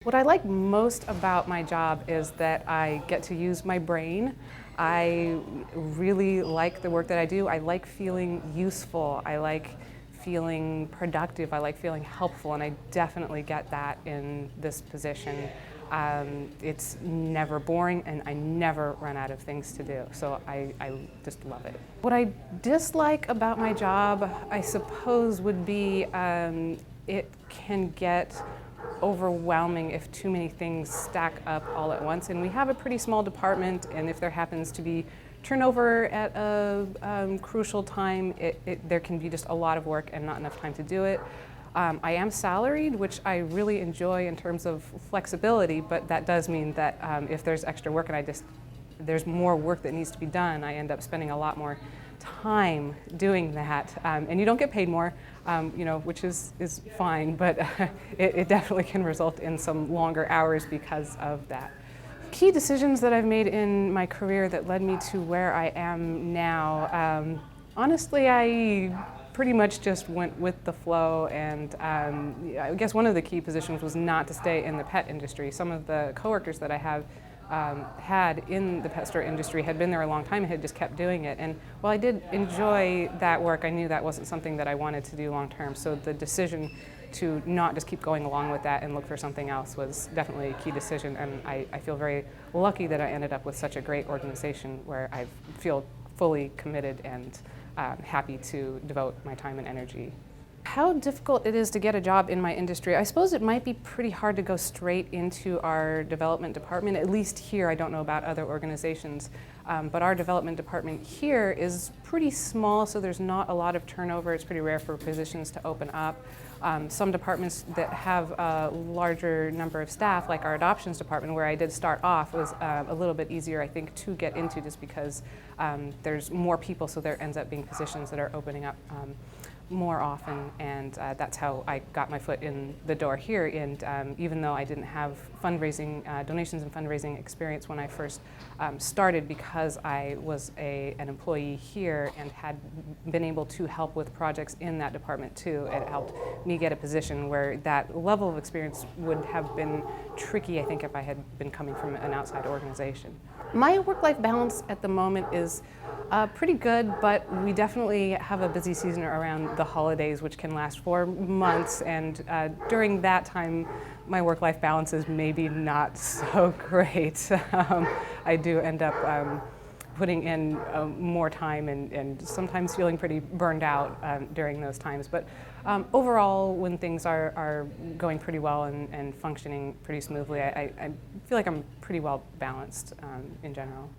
What I like most about my job is that I get to use my brain. I really like the work that I do. I like feeling useful. I like feeling productive. I like feeling helpful, and I definitely get that in this position. It's never boring, and I never run out of things to do, so I just love it. What I dislike about my job, I suppose, would be it can get overwhelming if too many things stack up all at once. And we have a pretty small department, and if there happens to be turnover at a crucial time, there can be just a lot of work and not enough time to do it. I am salaried, which I really enjoy in terms of flexibility, but that does mean that if there's extra work and there's more work that needs to be done, I end up spending a lot more time doing that, and you don't get paid more, which is fine, but it definitely can result in some longer hours because of that. Key decisions that I've made in my career that led me to where I am now, honestly, I pretty much just went with the flow, and I guess one of the key positions was not to stay in the pet industry. Some of the coworkers that I have had in the pet store industry had been there a long time and had just kept doing it. And while I did enjoy that work, I knew that wasn't something that I wanted to do long term. So the decision to not just keep going along with that and look for something else was definitely a key decision. And I feel very lucky that I ended up with such a great organization where I feel fully committed and happy to devote my time and energy. How difficult it is to get a job in my industry, I suppose it might be pretty hard to go straight into our development department. At least here, I don't know about other organizations, but our development department here is pretty small, so there's not a lot of turnover. It's pretty rare for positions to open up. Some departments that have a larger number of staff, like our adoptions department, where I did start off, was a little bit easier, I think, to get into just because there's more people, so there ends up being positions that are opening up more often, and that's how I got my foot in the door here. And even though I didn't have fundraising, donations and fundraising experience when I first started, because I was an employee here and had been able to help with projects in that department too, it helped me get a position where that level of experience would have been tricky, I think, if I had been coming from an outside organization. My work-life balance at the moment is pretty good, but we definitely have a busy season around the holidays, which can last for months, and during that time my work-life balance is maybe not so great. I do end up putting in more time and sometimes feeling pretty burned out during those times. But overall, when things are going pretty well and functioning pretty smoothly, I feel like I'm pretty well balanced in general.